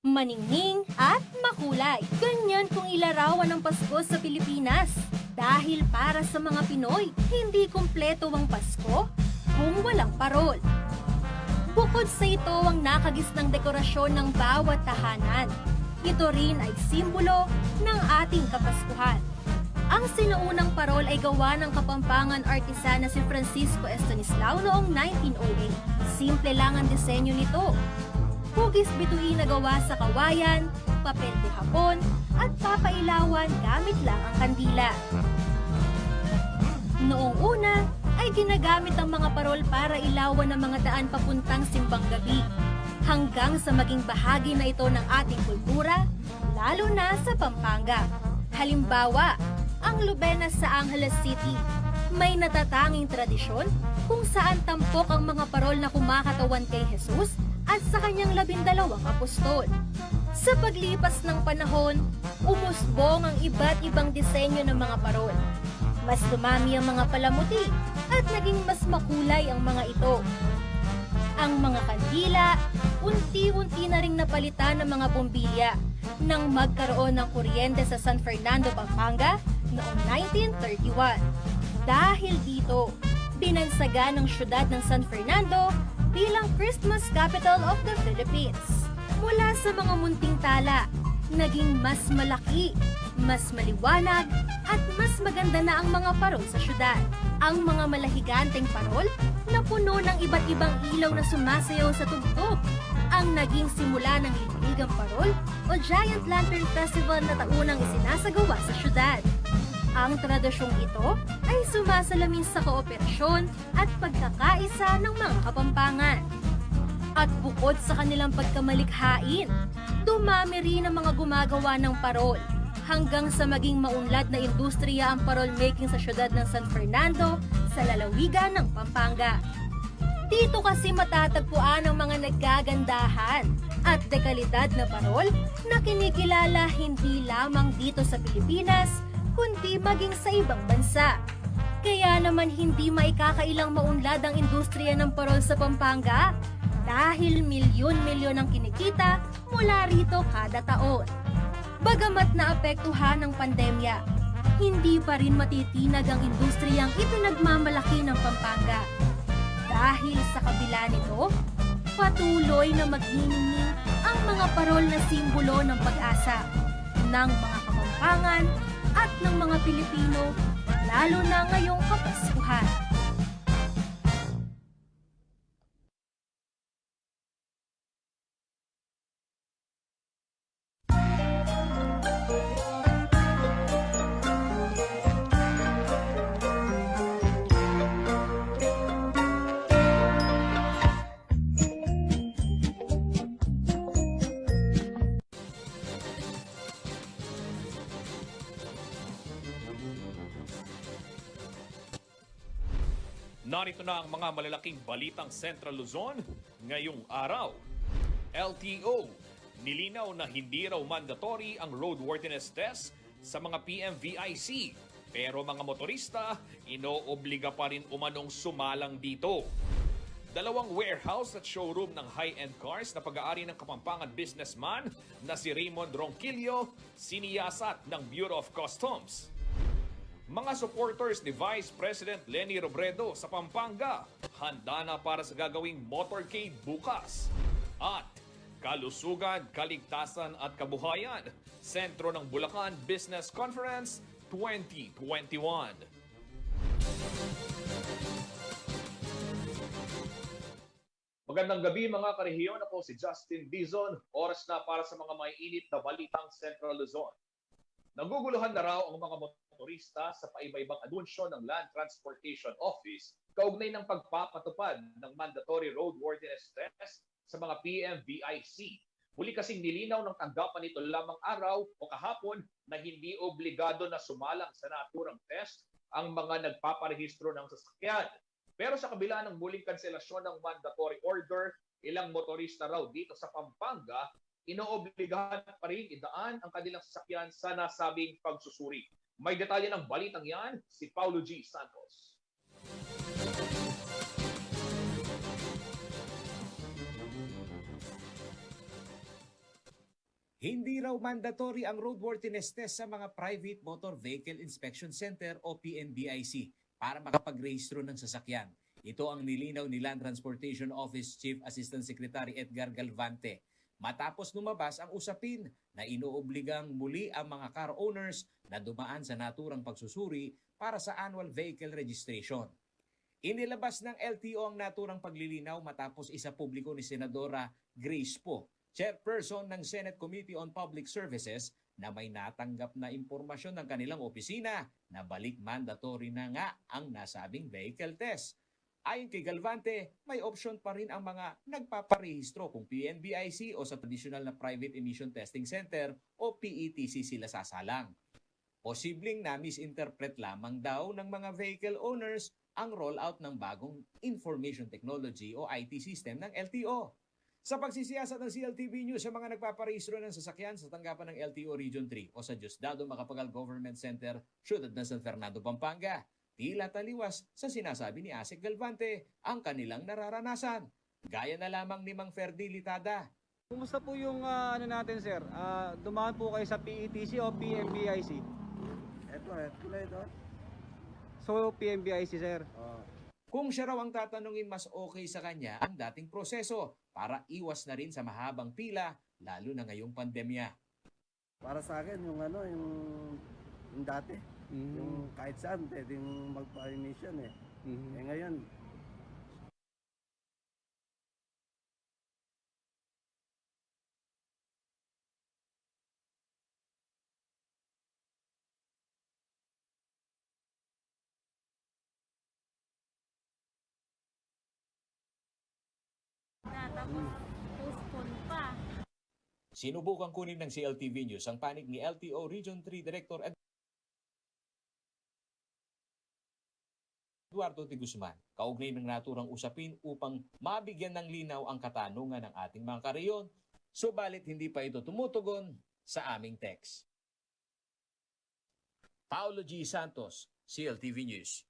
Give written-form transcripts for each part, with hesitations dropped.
maningning at makulay. Ganyan kung ilarawan ang Pasko sa Pilipinas. Dahil para sa mga Pinoy, hindi kumpleto ang Pasko kung walang parol. Bukod sa ito ang nakagisnang dekorasyon ng bawat tahanan. Ito rin ay simbolo ng ating Kapaskuhan. Ang sinaunang parol ay gawa ng Kapampangan artisan na si Francisco Estanislao noong 1908. Simple lang ang disenyo nito. Hugis bituin na gawa sa kawayan, papel de hapon, at papailawan gamit lang ang kandila. Noong una, ay ginagamit ang mga parol para ilawan ng mga daan papuntang simbang gabi, hanggang sa maging bahagi na ito ng ating kultura, lalo na sa Pampanga. Halimbawa, ang Lubenas sa Angeles City, may natatanging tradisyon kung saan tampok ang mga parol na kumakatawan kay Jesus at sa kanyang 12 apostol. Sa paglipas ng panahon, umusbong ang iba't ibang disenyo ng mga parol. Mas dumami ang mga palamuti at naging mas makulay ang mga ito. Ang mga kandila, unti-unti na ring napalitan ng mga bombilya nang magkaroon ng kuryente sa San Fernando, Pampanga noong 1931. Dahil dito, binansagan ng syudad ng San Fernando bilang Christmas Capital of the Philippines. Mula sa mga munting tala, naging mas malaki, mas maliwanag, at mas maganda na ang mga parol sa syudad. Ang mga malahiganteng parol na puno ng iba't ibang ilaw na sumasayaw sa tugtog ang naging simula ng Ligligang Parol o Giant Lantern Festival na taunang isinasagawa sa syudad. Ang tradisyong ito ay sumasalamin sa kooperasyon at pagkakaisa ng mga Kapampangan. At bukod sa kanilang pagkamalikhain, dumami rin ang mga gumagawa ng parol hanggang sa maging maunlad na industriya ang parol making sa syudad ng San Fernando sa lalawigan ng Pampanga. Dito kasi matatagpuan ang mga naggagandahan at dekalidad na parol na kinikilala hindi lamang dito sa Pilipinas, kundi maging sa ibang bansa. Kaya naman hindi maikakailang maunlad ang industriya ng parol sa Pampanga dahil milyon-milyon ang kinikita mula rito kada taon. Bagamat naapektuhan ng pandemya, hindi pa rin matitinag ang industriyang ipinagmamalaki ng Pampanga. Dahil sa kabila nito, patuloy na magniningning ang mga parol na simbolo ng pag-asa ng mga Kapampangan at ng mga Pilipino, lalo na ngayong Kapaskuhan. Narito na ang mga malalaking balitang Central Luzon ngayong araw. LTO, nilinaw na hindi raw mandatory ang roadworthiness test sa mga PMVIC. Pero mga motorista, inoobliga pa rin umanong sumalang dito. Dalawang warehouse at showroom ng high-end cars na pag-aari ng Kapampangan businessman na si Raymond Ronquillo, siniyasat ng Bureau of Customs. Mga supporters ni Vice President Leni Robredo sa Pampanga, handa na para sa gagawing motorcade bukas. At Kalusugan, Kaligtasan at Kabuhayan, sentro ng Bulacan Business Conference 2021. Magandang gabi mga karehiyon. Ako si Justin Dizon. Oras na para sa mga maiinit na balitang Central Luzon. Naguguluhan na raw ang mga motorista sa paiba-ibang anunsyo ng Land Transportation Office kaugnay ng pagpapatupad ng mandatory roadworthiness test sa mga PMVIC. Huli kasing nilinaw ng tanggapan nito lamang araw o kahapon na hindi obligado na sumalang sa naturang test ang mga nagpaparehistro ng sasakyan. Pero sa kabila ng muling kanselasyon ng mandatory order, ilang motorista raw dito sa Pampanga inoobligahan pa rin idaan ang kanilang sasakyan sa nasabing pagsusuri. May detalye ng balitang yan, si Paulo G. Santos. Hindi raw mandatory ang roadworthiness test sa mga Private Motor Vehicle Inspection Center o PMVIC para makapag-rehistro ng sasakyan. Ito ang nilinaw ni Land Transportation Office Chief Assistant Secretary Edgar Galvante matapos lumabas ang usapin na inuobligang muli ang mga car owners na dumaan sa naturang pagsusuri para sa annual vehicle registration. Inilabas ng LTO ang naturang paglilinaw matapos isa publiko ni Senadora Grace Poe, chairperson ng Senate Committee on Public Services, na may natanggap na impormasyon ng kanilang opisina na balik mandatory na nga ang nasabing vehicle test. Ayon kay Galvante, may option pa rin ang mga nagpaparehistro kung PNBIC o sa traditional na Private Emission Testing Center o PETC sila sasalang. Posibleng na-misinterpret lamang daw ng mga vehicle owners ang rollout ng bagong Information Technology o IT system ng LTO. Sa pagsisiyasat ng CLTV News sa mga nagpaparehistro ng sasakyan sa tanggapan ng LTO Region 3 o sa Diosdado Macapagal Government Center, Ciudad ng San Fernando, Pampanga, tila taliwas sa sinasabi ni Asek Galvante ang kanilang nararanasan. Gaya na lamang ni Mang Ferdi Litada. Kumusta po yung ano natin, sir? Dumaan po kayo sa PETC o PMBIC? Ito. So, PMBIC, sir. Kung siya raw ang tatanungin, mas okay sa kanya ang dating proseso para iwas na rin sa mahabang pila, lalo na ngayong pandemya. Para sa akin, yung dati, yung kahit saan, pwedeng magpa-emission eh. Eh ngayon, tapos postpone pa. Sinubukan kunin ng CLTV News ang panig ni LTO Region 3 Director Eduardo de Guzman, kaugnay ng naturang usapin upang mabigyan ng linaw ang katanungan ng ating mga kareyon, subalit hindi pa ito tumutugon sa aming text. Paulo G. Santos, CLTV News.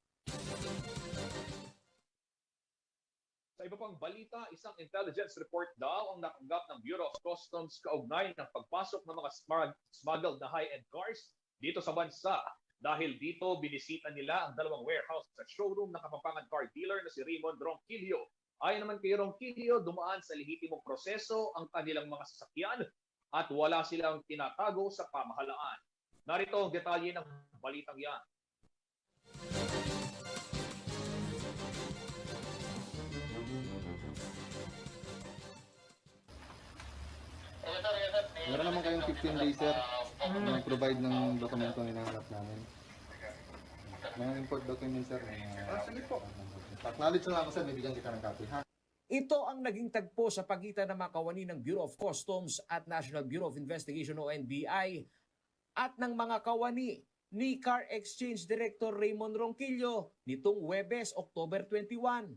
Sa iba pang balita, isang intelligence report daw ang natanggap ng Bureau of Customs kaugnay ng pagpasok ng mga smuggled na high-end cars dito sa bansa. Dahil dito, binisita nila ang dalawang warehouse sa showroom ng Kapampangan car dealer na si Raymond Ronquillo. Ayon naman kay Ronquillo, dumaan sa lehitimong proseso ang kanilang mga sasakyan at wala silang tinatago sa pamahalaan. Narito ang detalye ng balitang yan. Meron naman kayong 15 days, sir, na mag-provide ng dokumento na hinahanap namin. Mga import document, sir. Sige po. Acknowledge na ako, sir. Bibigyan kita ng copy, ha? Ito ang naging tagpo sa pagitan ng mga kawani ng Bureau of Customs at National Bureau of Investigation o NBI at ng mga kawani ni Car Exchange Director Raymond Ronquillo nitong Huwebes, October 21.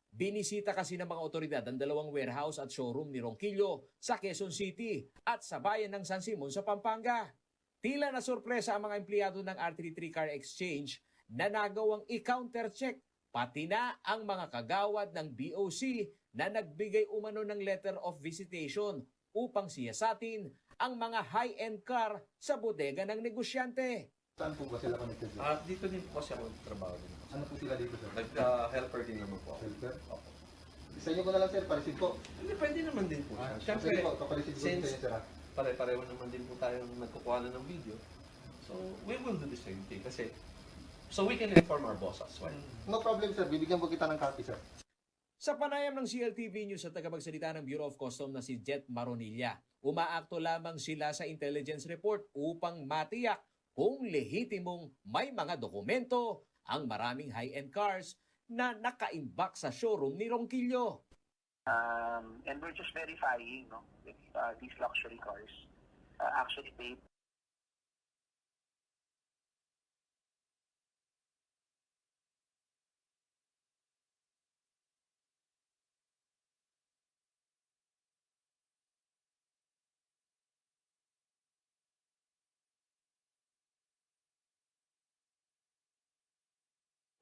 Binisita kasi ng mga otoridad ang dalawang warehouse at showroom ni Ronquillo sa Quezon City at sa bayan ng San Simon sa Pampanga. Tila na sorpresa ang mga empleyado ng R33 Car Exchange na nagawang i-countercheck pati na ang mga kagawad ng BOC na nagbigay umano ng letter of visitation upang siyasatin ang mga high-end car sa bodega ng negosyante. Saan po ba sila connected? Dito din po kasi ako trabaho din. Ano po sila dito, sir? Nag-helper din naman po ako. Helper? Sa inyo ko na lang, sir. Parisid po. Hindi, pwede naman din po. Sige po, kaparisid ko din sa inyo, sir. Pare-pareho naman din po tayong nagkukuha ng video. So, we will do the same thing kasi so we can inform our boss as well. No problem, sir. Bibigyan po kita ng copy, sir. Sa panayam ng CLTV News sa tagapagsalita ng Bureau of Customs na si Jet Maronilla, umaakto lamang sila sa intelligence report upang matiyak kung lehitimong may mga dokumento ang maraming high-end cars na nakaimbak sa showroom ni Ronquillo. And we're just verifying, no, if these luxury cars actually paid.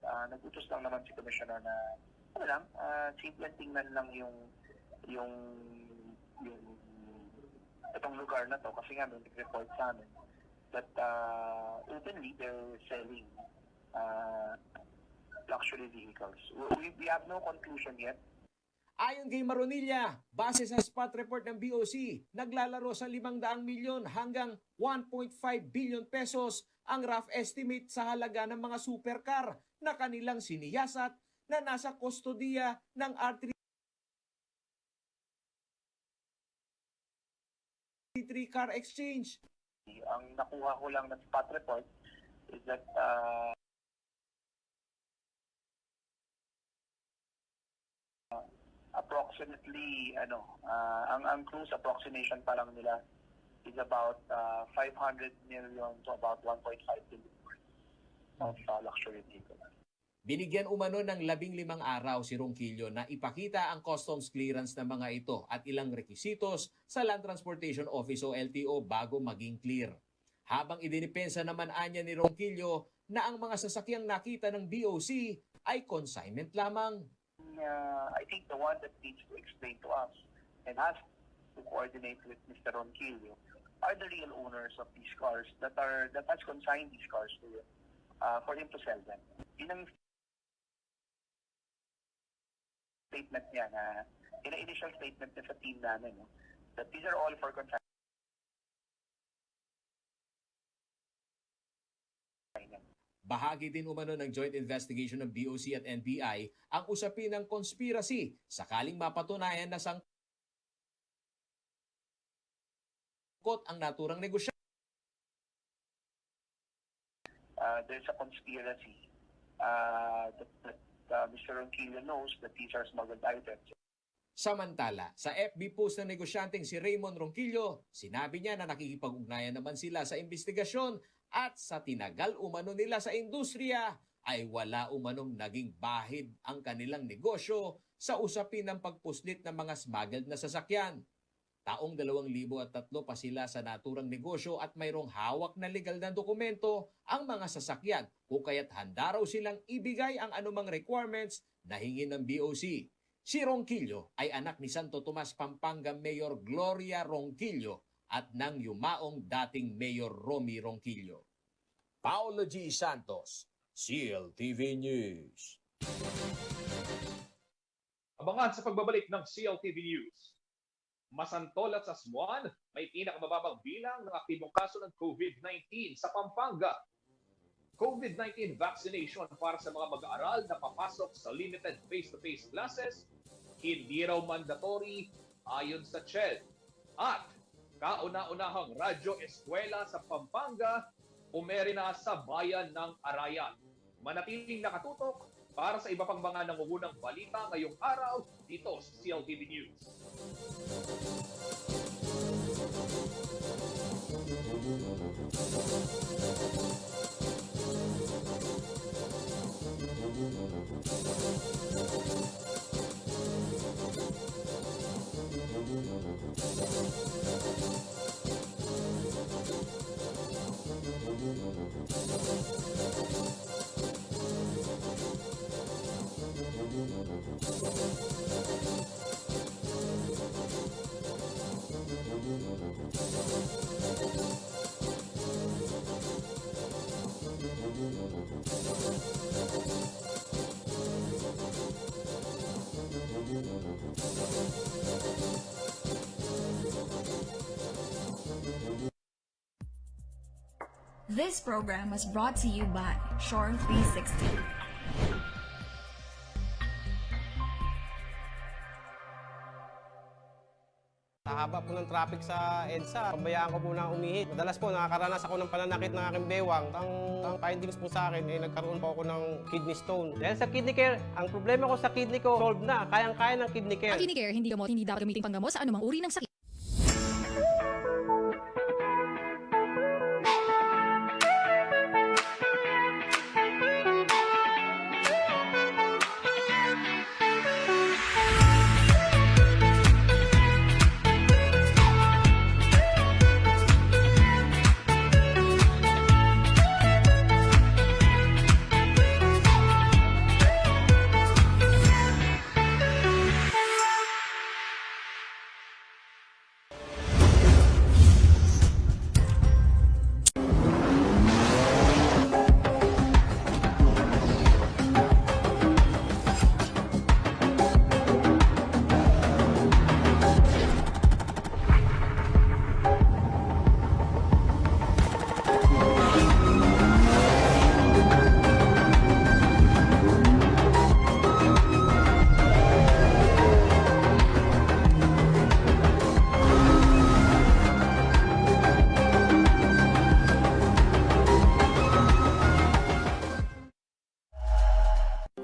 Nag-utos lang naman si Commissioner na ano lang, simple tingnan lang yung itong lugar na to kasi nga may nag-report sa amin that openly they're selling luxury vehicles. We have no conclusion yet. Ayon kay Maronilla, base sa spot report ng BOC, naglalaro sa 500 milyon hanggang 1.5 billion pesos ang rough estimate sa halaga ng mga supercar na kanilang siniyasat na nasa kustodiya ng R33 Car Exchange. Ang nakuha ko lang ng spot report is that approximately ang cruise approximation pa lang nila is about 500 million to about 1.5 billion of luxury vehicles. Binigyan umano ng 15 araw si Ronquillo na ipakita ang customs clearance ng mga ito at ilang rekisitos sa Land Transportation Office o LTO bago maging clear. Habang idinipensa naman anya ni Ronquillo na ang mga sasakyang nakita ng BOC ay consignment lamang. I think the one that needs to explain to us and has to coordinate with Mr. Ronquillo are the real owners of these cars that has consigned these cars to him for him to sell them. Yun ang statement niya na initial statement niya sa team namin that these are all for consignment. Bahagi din umano ng joint investigation ng BOC at NBI ang usapin ng conspiracy sakaling mapatunayan na sangkot ang naturang negosyante. There's a conspiracy that Mr. Ronquillo knows that these are smuggled items. Samantala, sa FB post ng negosyanteng si Raymond Ronquillo, sinabi niya na nakikipag-ugnayan naman sila sa investigasyon at sa tinagal umano nila sa industriya ay wala umanong naging bahid ang kanilang negosyo sa usapin ng pagpuslit ng mga smuggled na sasakyan. Taong 2003 pa sila sa naturang negosyo at mayroong hawak na legal na dokumento ang mga sasakyan o kaya't handa raw silang ibigay ang anumang requirements na hingin ng BOC. Si Ronquillo ay anak ni Santo Tomas, Pampanga Mayor Gloria Ronquillo at ng yumaong dating Mayor Romy Ronquillo. Paolo G. Santos, CLTV News. Abangan sa pagbabalik ng CLTV News. Masantol at Sasmuan, may pinakamababang bilang ng aktibong kaso ng COVID-19 sa Pampanga. COVID-19 vaccination para sa mga mag-aaral na papasok sa limited face-to-face classes, hindi raw mandatory ayon sa CHED. At kauna-unahang radyo eskwela sa Pampanga, umeri na sa bayan ng Arayan. Manatiling nakatutok para sa iba pang mga nangungunang balita ngayong araw dito sa CLTV News. This program was brought to you by Shore 360. Sa haba po ng traffic sa EDSA, pabayaan ko po na umihit. Madalas po nakakaranas ako ng pananakit ng aking bewang. Ang findings po sa akin ay nagkaroon po ako ng kidney stone. Dahil sa kidney care, ang problema ko sa kidney ko solved na. Kayang-kaya ng kidney care. Ang kidney care, hindi gamot, hindi dapat gamitin panggamot sa anumang uri ng sakit.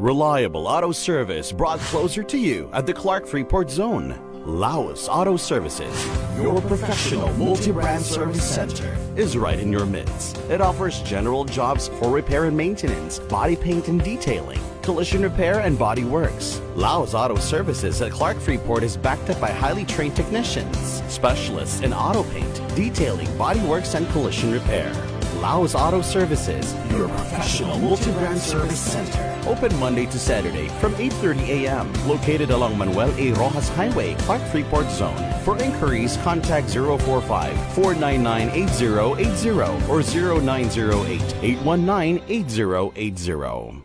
Reliable auto service brought closer to you at the Clark Freeport Zone. Laos Auto Services, your professional multi-brand service center, is right in your midst. It offers general jobs for repair and maintenance, body paint and detailing, collision repair and body works. Laos Auto Services at Clark Freeport is backed up by highly trained technicians, specialists in auto paint, detailing, body works and collision repair. Laos Auto Services, your professional multi-brand service center. Open Monday to Saturday from 8:30 a.m. Located along Manuel A. Rojas Highway, Clark Freeport Zone. For inquiries, contact 045-499-8080 or 0908-819-8080.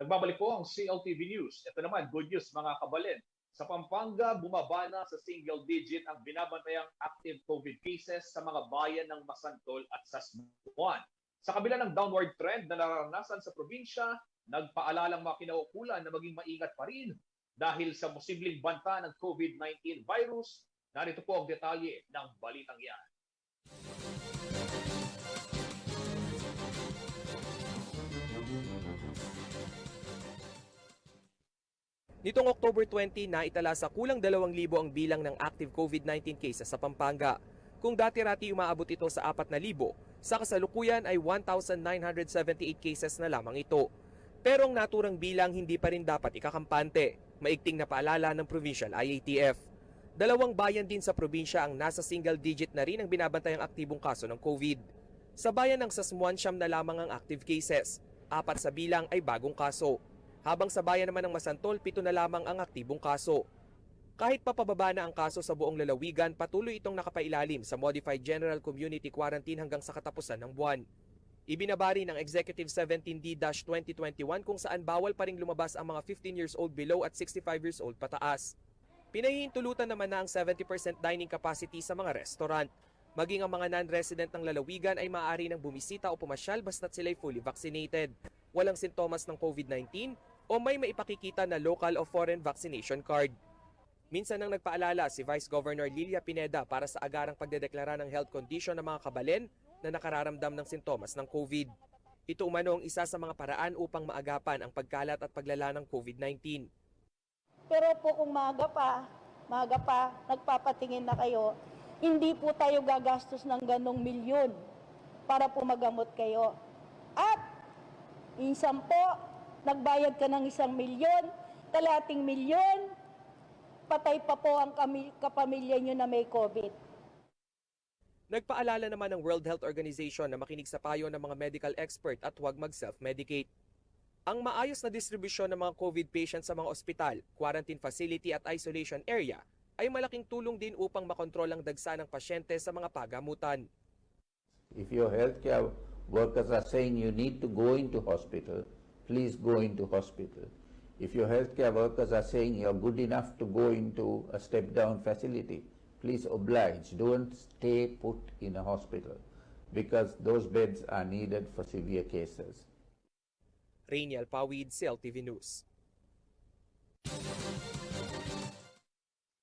Nagbabalik po ang CLTV News. Ito naman, good news mga kabalin. Sa Pampanga, bumaba na sa single digit ang binabantayang active COVID cases sa mga bayan ng Masantol at Sasmuan. Sa kabila ng downward trend na naranasan sa probinsya, nagpaalalang mga kinaukulan na maging maingat pa rin dahil sa posibleng banta ng COVID-19 virus. Narito po ang detalye ng balitang yan. Nitong October 20, naitala sa kulang 2,000 ang bilang ng active COVID-19 cases sa Pampanga. Kung dati-rati umaabot ito sa 4,000, sa kasalukuyan ay 1,978 cases na lamang ito. Pero ang naturang bilang hindi pa rin dapat ikakampante. Maigting na paalala ng Provincial IATF. 2 bayan din sa probinsya ang nasa single digit na rin ang binabantayang aktibong kaso ng COVID. Sa bayan ng Sasmuan, 9 na lamang ang active cases. 4 sa bilang ay bagong kaso. Habang sa bayan naman ng Masantol, 7 na lamang ang aktibong kaso. Kahit papababa na ang kaso sa buong lalawigan, patuloy itong nakapailalim sa Modified General Community Quarantine hanggang sa katapusan ng buwan. Ibinabari ng Executive 17D-2021 kung saan bawal pa ring lumabas ang mga 15 years old below at 65 years old pataas. Pinahihintulutan naman na ang 70% dining capacity sa mga restaurant. Maging ang mga non-resident ng lalawigan ay maaari nang bumisita o pumasyal basta't sila'y fully vaccinated, walang sintomas ng COVID-19 o may maipakikita na local o foreign vaccination card. Minsan nang nagpaalala si Vice Governor Lilia Pineda para sa agarang pagdedeklara ng health condition ng mga kabalen na nakararamdam ng sintomas ng COVID. Ito umano ang isa sa mga paraan upang maagapan ang pagkalat at paglala ng COVID-19. Pero po kung maaga pa, nagpapatingin na kayo, hindi po tayo gagastos ng ganong milyon para po magamot kayo. At minsan po, nagbayad ka ng 1 milyon, kalating milyon, patay pa po ang kapamilya nyo na may COVID. Nagpaalala naman ng World Health Organization na makinig sa payo ng mga medical expert at huwag mag-self-medicate. Ang maayos na distribusyon ng mga COVID patients sa mga ospital, quarantine facility at isolation area ay malaking tulong din upang makontrol ang dagsa ng pasyente sa mga pagamutan. If your healthcare workers are saying you need to go into hospital, please go into hospital. If your healthcare workers are saying you're good enough to go into a step-down facility, please oblige. Don't stay put in a hospital because those beds are needed for severe cases. Rainiel Pawid, CLTV News.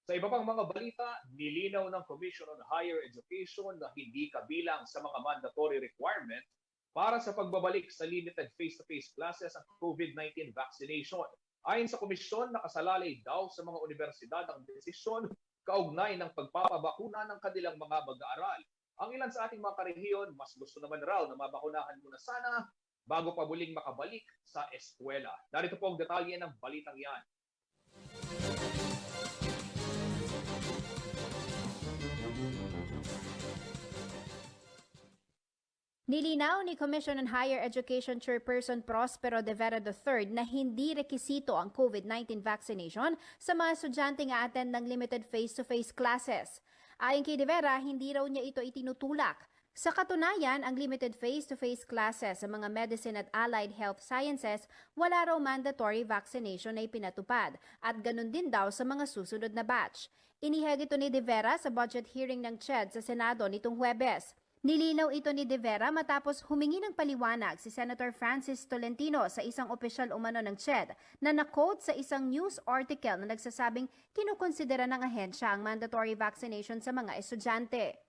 Sa iba pang mga balita, nilinaw ng Commission on Higher Education na hindi kabilang sa mga mandatory requirement para sa pagbabalik sa limited face-to-face classes ang COVID-19 vaccination. Ayon sa komisyon, nakasalalay daw sa mga universidad ang desisyon kaugnay ng pagpapabakuna ng kanilang mga mag-aaral. Ang ilan sa ating mga karehiyon, mas gusto naman raw na mabakunahan muna sana bago pa muling makabalik sa eskwela. Narito po ang detalye ng balitang yan. Nilinaw ni Commission on Higher Education Chairperson Prospero de Vera III na hindi rekisito ang COVID-19 vaccination sa mga estudyanteng a-attend ng limited face-to-face classes. Ayon kay de Vera, hindi raw niya ito itinutulak. Sa katunayan, ang limited face-to-face classes sa mga medicine at allied health sciences, wala raw mandatory vaccination na ipinatupad at ganun din daw sa mga susunod na batch. Inihag ito ni de Vera sa budget hearing ng CHED sa Senado nitong Huwebes. Nilinaw ito ni de Vera matapos humingi ng paliwanag si Senator Francis Tolentino sa isang opisyal umano ng CHED na na-quote sa isang news article na nagsasabing kinukonsidera ng ahensya ang mandatory vaccination sa mga estudyante.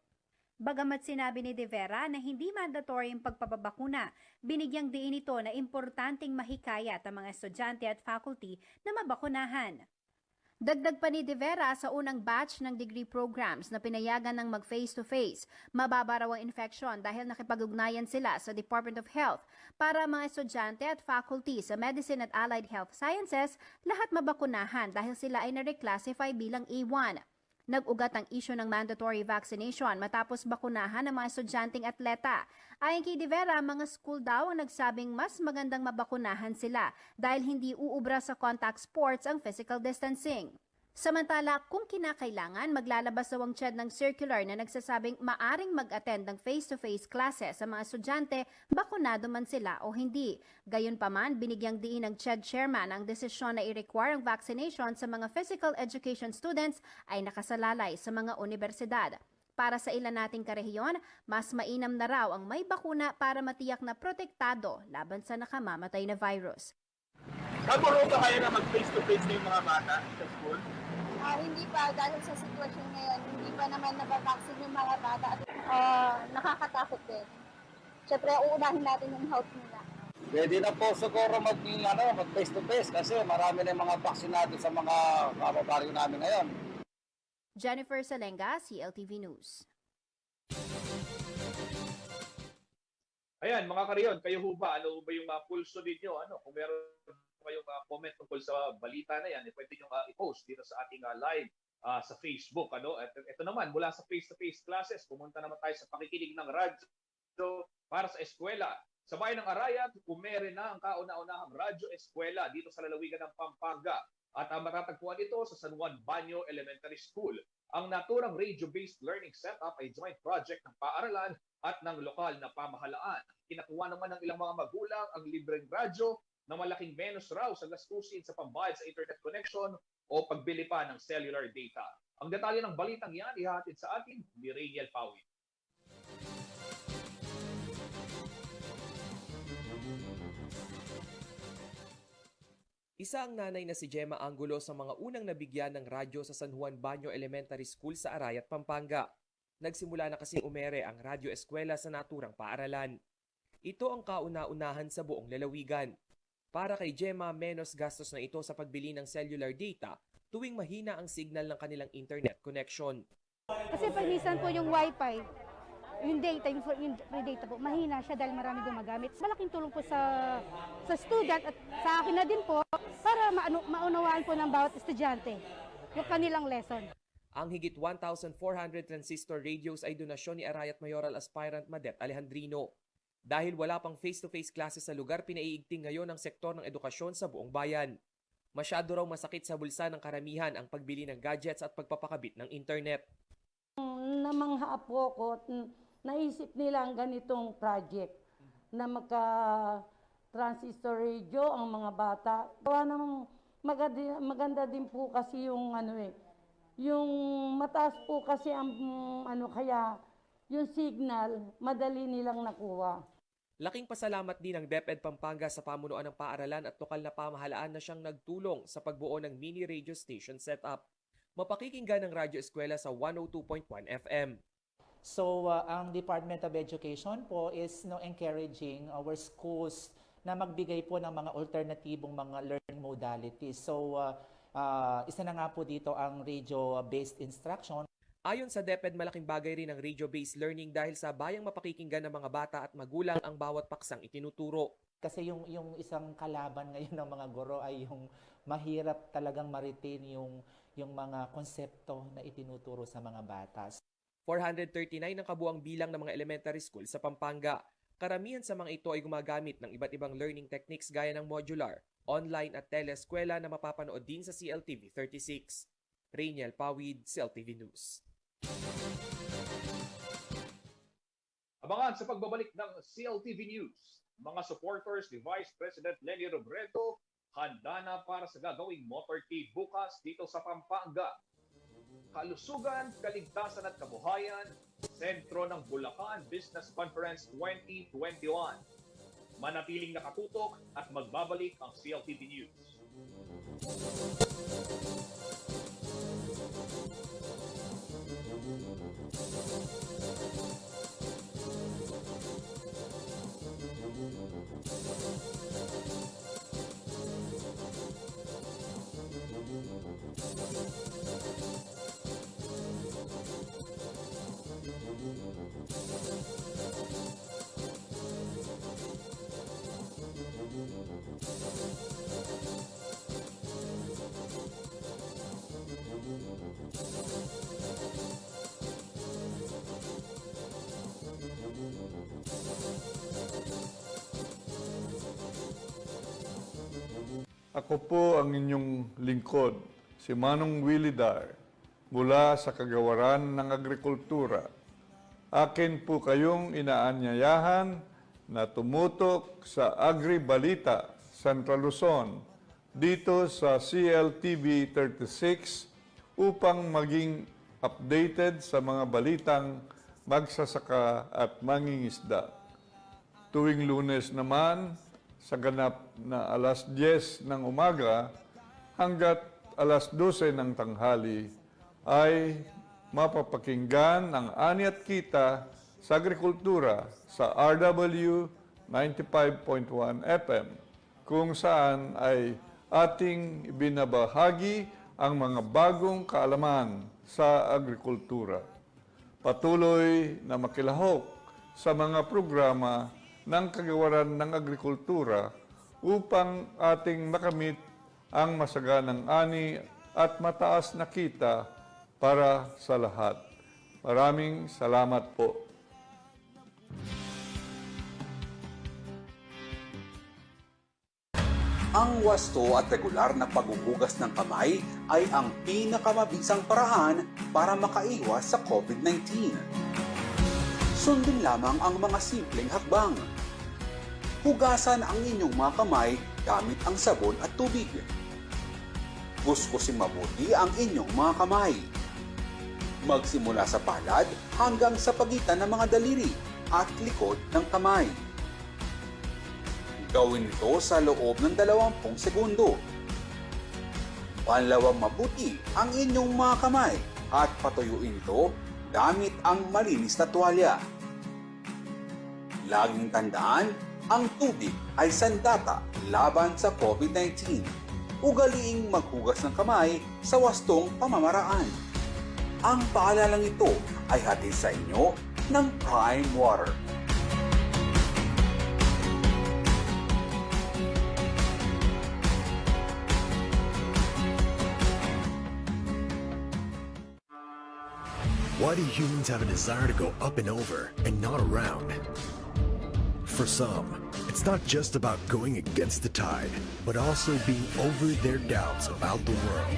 Bagamat sinabi ni de Vera na hindi mandatory ang pagpapabakuna, binigyang diin ito na importanteng mahikayat ang mga estudyante at faculty na mabakunahan. Dagdag pa ni de Vera, sa unang batch ng degree programs na pinayagan ng mag-face-to-face, mababa raw ang infection dahil nakipag-ugnayan sila sa Department of Health. Para mga estudyante at faculty sa Medicine at Allied Health Sciences, lahat mabakunahan dahil sila ay na-reclassify bilang A1. Nag-ugat ang isyu ng mandatory vaccination matapos bakunahan ng mga estudyanteng atleta. Ayon kay de Vera, mga school daw ang nagsabing mas magandang mabakunahan sila dahil hindi uubra sa contact sports ang physical distancing. Samantala, kung kinakailangan, maglalabas daw ang CHED ng circular na nagsasabing maaring mag-attend ng face-to-face classes sa mga estudyante, bakunado man sila o hindi. Gayunpaman, binigyang diin ng CHED chairman ang desisyon na i-require ang vaccination sa mga physical education students ay nakasalalay sa mga universidad. Para sa ilan nating karehiyon, mas mainam na raw ang may bakuna para matiyak na protektado laban sa nakamamatay na virus. Naguro ba kayo na mag-face-to-face na yung mga bata sa school? Hindi pa, dahil sa sitwasyon ngayon, hindi pa naman nababaksin yung mga bata. Nakakatakot din. Siyempre, uunahin natin yung health nila. Pwede na po siguro mag face-to-face kasi marami na yung mga vaksinado sa mga kababaryo namin ngayon. Jennifer Salenga, CLTV News. Ayan, mga kariyon, kayo ho ba? Ano ba yung pulso ninyo? Kung meron kayong comment tungkol sa balita na yan, pwede nyo i-post dito sa ating live sa Facebook. At ito naman, mula sa face-to-face classes, pumunta naman tayo sa pakikinig ng radyo para sa eskwela. Sa bayan ng Arayat, kumere na ang kauna-unahang radyo eskwela dito sa lalawigan ng Pampanga. At matatagpuan ito sa San Juan Banyo Elementary School. Ang naturang radio-based learning setup ay joint project ng paaralan at ng lokal na pamahalaan. Kinakuha naman ng ilang mga magulang ang libreng radyo na malaking menos raw sa gastusin sa pambayad sa internet connection o pagbili pa ng cellular data. Ang detalye ng balitang yan ihatid sa atin ni Rainiel Pawin. Isa ang nanay na si Gemma Angulo sa mga unang nabigyan ng radyo sa San Juan Banyo Elementary School sa Arayat, Pampanga. Nagsimula na kasing umere ang radyo eskwela sa naturang paaralan. Ito ang kauna-unahan sa buong lalawigan. Para kay Gemma, menos gastos na ito sa pagbili ng cellular data tuwing mahina ang signal ng kanilang internet connection. Kasi pag minsan po yung wifi, yung data, yung free data po, mahina siya dahil marami gumagamit. Malaking tulong po sa student at sa akin na din po para maunawaan po ng bawat estudyante yung kanilang lesson. Ang higit 1,400 transistor radios ay donasyon ni Arayat Mayoral Aspirant Madet Alejandrino. Dahil wala pang face-to-face classes sa lugar, pinaiigting ngayon ang sektor ng edukasyon sa buong bayan. Masyado raw masakit sa bulsa ng karamihan ang pagbili ng gadgets at pagpapakabit ng internet. Namangha po ko, naisip nila ang ganitong project na magka-transistor radio ang mga bata. Gawa namang maganda din po kasi yung yung mataas po kasi ang kaya yung signal madali nilang nakuha. Laking pasalamat din ng DepEd Pampanga sa pamunuan ng paaralan at lokal na pamahalaan na siyang nagtulong sa pagbuo ng mini radio station setup. Mapakikinggan ng Radyo Eskwela sa 102.1 FM. So, ang Department of Education po is encouraging our schools na magbigay po ng mga alternatibong mga learning modalities. So, isa na nga po dito ang radio-based instruction. Ayon sa DepEd, malaking bagay rin ang radio-based learning dahil sa bayang mapakikinggan ng mga bata at magulang ang bawat paksang itinuturo. Kasi yung isang kalaban ngayon ng mga guro ay yung mahirap talagang ma-retain yung mga konsepto na itinuturo sa mga bata. 439 ang kabuang bilang ng mga elementary school sa Pampanga. Karamihan sa mga ito ay gumagamit ng iba't ibang learning techniques gaya ng modular, online at teleskwela na mapapanood din sa CLTV 36. Rainiel Pawid, CLTV News. Abangan sa pagbabalik ng CLTV News. Mga supporters ni Vice President Leni Robredo handa na para sa gagawing motorcade bukas dito sa Pampanga. Kalusugan, kaligtasan at kabuhayan, sentro ng Bulacan Business Conference 2021. Manatiling nakatutok at magbabalik ang CLTV News. Ako po ang inyong lingkod, si Manong Willie Dar, mula sa Kagawaran ng Agrikultura. Akin po kayong inaanyayahan na tumutok sa Agri-Balita, Central Luzon, dito sa CLTV 36 upang maging updated sa mga balitang magsasaka at mangingisda. Tuwing Lunes naman, sa ganap na alas 10 ng umaga hanggat alas 12 ng tanghali ay mapapakinggan ang ani at kita sa agrikultura sa RW 95.1 FM kung saan ay ating binabahagi ang mga bagong kaalaman sa agrikultura. Patuloy na makilahok sa mga programa ng Kagawaran ng Agrikultura upang ating makamit ang masaganang ani at mataas na kita para sa lahat. Maraming salamat po. Ang wasto at regular na paghuhugas ng kamay ay ang pinakamabisang paraan para makaiwas sa COVID-19. Sundin lamang ang mga simpleng hakbang. Hugasan ang inyong mga kamay gamit ang sabon at tubig. Kuskusin mabuti ang inyong mga kamay. Magsimula sa palad hanggang sa pagitan ng mga daliri at likod ng kamay. Gawin ito sa loob ng 20 segundo. Panlawang mabuti ang inyong mga kamay at patuyuin ito gamit ang malinis na tuwalya. Laging tandaan, ang tubig ay sandata laban sa COVID-19. Ugaliing maghugas ng kamay sa wastong pamamaraan. Ang paalalang ito ay hatid sa inyo ng Prime Water. Why do humans have a desire to go up and over and not around? For some, it's not just about going against the tide, but also being over their doubts about the world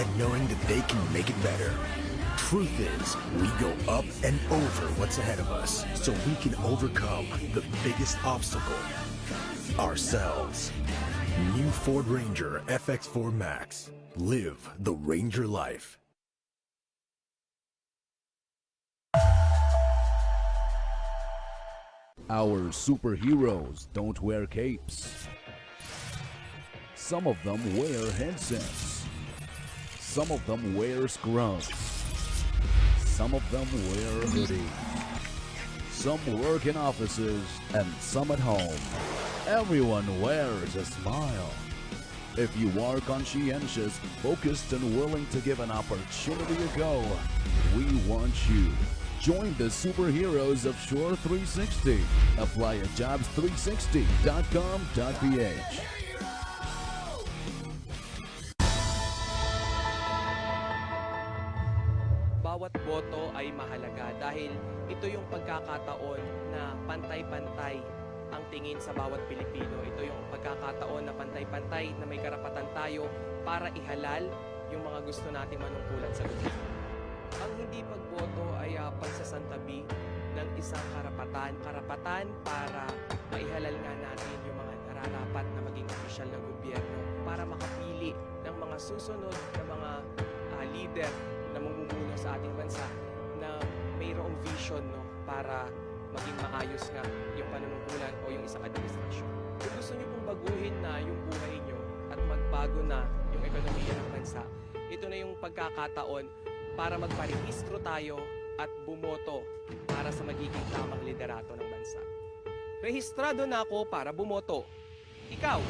and knowing that they can make it better. Truth is, we go up and over what's ahead of us so we can overcome the biggest obstacle, ourselves. New Ford Ranger FX4 Max. Live the Ranger life. Our superheroes don't wear capes. Some of them wear headsets. Some of them wear scrubs. Some of them wear hoodies. Some work in offices and some at home. Everyone wears a smile. If you are conscientious, focused, and willing to give an opportunity a go, we want you. Join the superheroes of Shore 360. Apply at jobs360.com.ph. Bawat boto ay mahalaga dahil ito yung pagkakataon na pantay-pantay ang tingin sa bawat Pilipino. Ito yung pagkakataon na pantay-pantay na may karapatan tayo para ihalal yung mga gusto nating manungkulan sa gobyerno. Ang hindi pagboto ay pagsasantabi ng isang karapatan para maihalal nga natin yung mga nararapat na maging opisyal ng gobyerno para makapili ng mga susunod na mga leader na mamumuno sa ating bansa na mayroong vision para maging maayos nga yung panunungkulan o yung isang administrasyon. Kung gusto nyo pong baguhin na yung buhay nyo at magbago na yung ekonomiya ng bansa, ito na yung pagkakataon para magparehistro tayo at bumoto para sa magiging tamang liderato ng bansa. Rehistrado na ako para bumoto. Ikaw?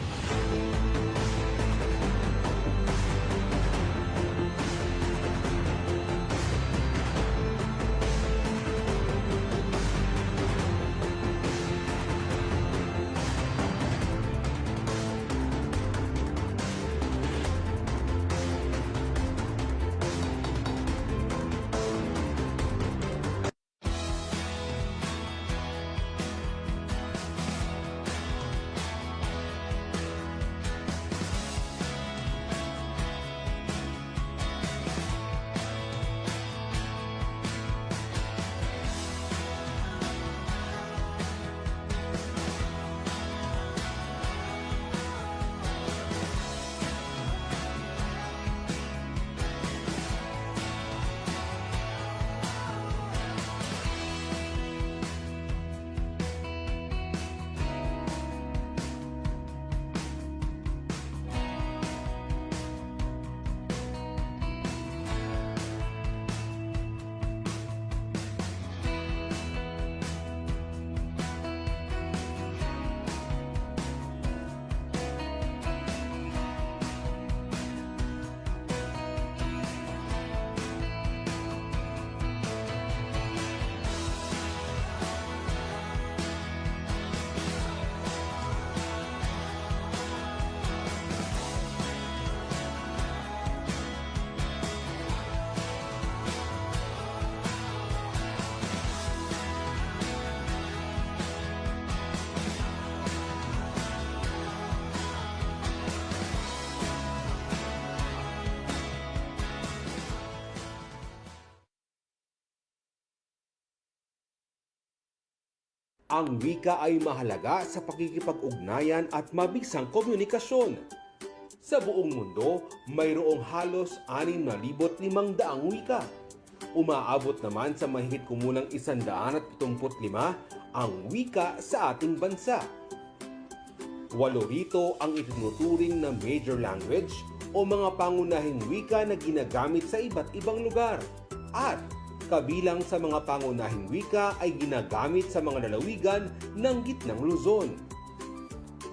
Ang wika ay mahalaga sa pakikipag-ugnayan at mabisang komunikasyon. Sa buong mundo, mayroong halos 6,500 wika. Umaabot naman sa mahigit kumulang 175 ang wika sa ating bansa. 8 rito ang itinuturing na major language o mga pangunahing wika na ginagamit sa iba't ibang lugar. At kabilang sa mga pangunahing wika ay ginagamit sa mga lalawigan ng Gitnang Luzon.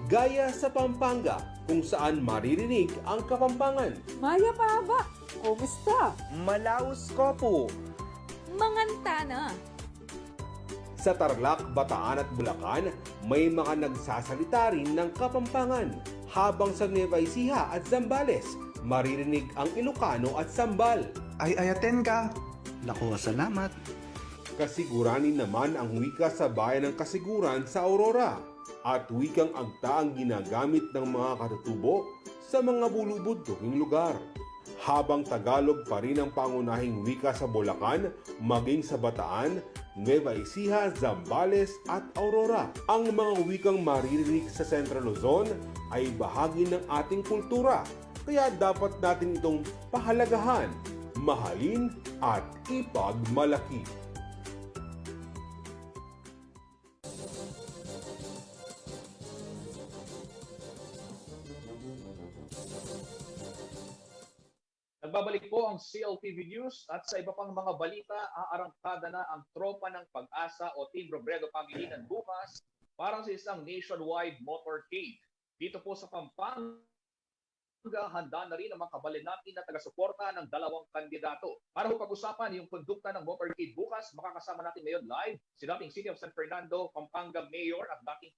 Gaya sa Pampanga, kung saan maririnig ang Kapampangan. Maya Paba, kumusta? Malaus Kopo. Mangantana. Sa Tarlac, Bataan at Bulacan, may mga nagsasalita rin ng Kapampangan. Habang sa Nueva Ecija at Zambales, maririnig ang Ilocano at Sambal. Ay ayaten ka. Naku, salamat. Kasiguranin naman ang wika sa bayan ng Kasiguran sa Aurora. At wikang agta ang ginagamit ng mga katutubo sa mga bulubudtuking lugar. Habang Tagalog pa rin ang pangunahing wika sa Bulacan, maging sa Bataan, Nueva Ecija, Zambales at Aurora. Ang mga wikang maririnig sa Central Luzon ay bahagi ng ating kultura, kaya dapat natin itong pahalagahan, mahalin at ipagmalaki. Nagbabalik po ang CLTV News at sa iba pang mga balita, aarangkada na ang tropa ng Pag-asa o Team Robredo Pangilinan bukas para sa isang nationwide motorcade. Dito po sa Pampanga, handa na rin ang mga kabalinati na taga-suporta ng dalawang kandidato. Para po pag-usapan yung kondukta ng motorcade bukas, makakasama natin ngayon live si dating City of San Fernando, Pampanga Mayor at dating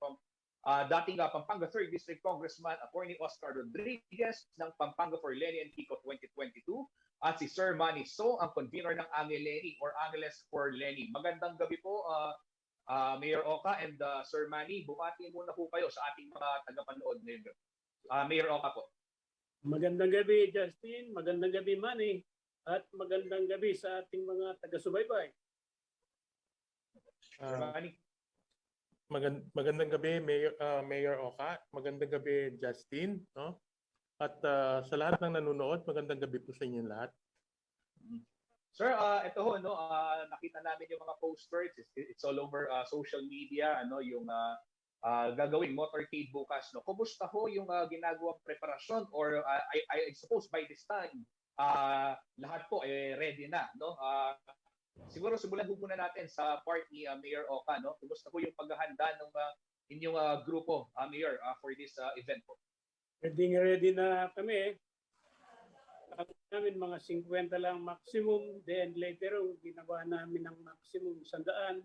Pampanga 3rd District Congressman Attorney Oscar Rodriguez ng Pampanga for Lenny and Kiko 2022 at si Sir Manny So, ang convener ng Angel Lenny or Angeles for Lenny. Magandang gabi po, Mayor Oka and Sir Manny. Bumati muna po kayo sa ating mga tagapanood ngayon. Mayor Oka po. Magandang gabi, Justin. Magandang gabi, Manny. At magandang gabi sa ating mga taga-subaybay. Sir Manny. Magandang gabi, Mayor Oka. Magandang gabi, Justin. No? At sa lahat ng nanonood, magandang gabi po sa inyong lahat. Sir, ito ho, no, nakita namin yung mga posters. It's all over social media, ano, yung gagawing motorcade bukas. No? Kumusta ho yung ginagawang preparasyon? Or I suppose by this time, lahat po ready na. No? Siguro simulan po muna natin sa part ni Mayor Oka, no? Kumusta po yung paghahanda ng inyong grupo, Mayor, for this event po? Ready na kami. Ang namin mga 50 lang maximum. Then later, ginawa namin ng maximum 100.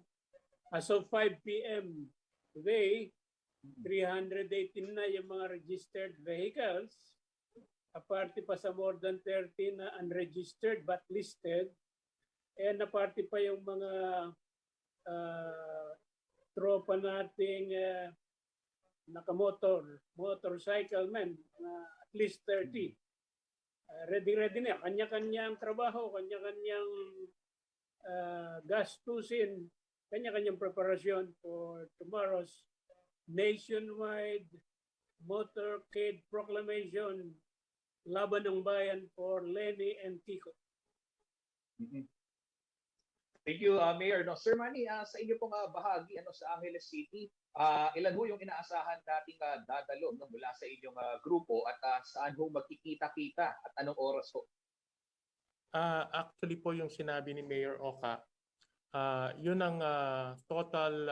As of 5 p.m. today, 318 na yung mga registered vehicles. Aparte pa sa more than 30 na unregistered but listed. And naparte pa yung mga tropa nating motorcycle men, at least 30. Ready na. Kanya-kanyang trabaho, kanya-kanyang gastusin, kanya-kanyang preparasyon for tomorrow's nationwide motorcade proclamation, laban ng bayan for Lenny and Kiko. Thank you, Mayor. No, Sir Manny, sa inyo pong bahagi sa Angeles City, ilan ho yung inaasahan nating dadalo mula sa inyong grupo at saan ho magkikita-kita at anong oras ho? Actually po yung sinabi ni Mayor Oka, yun ang total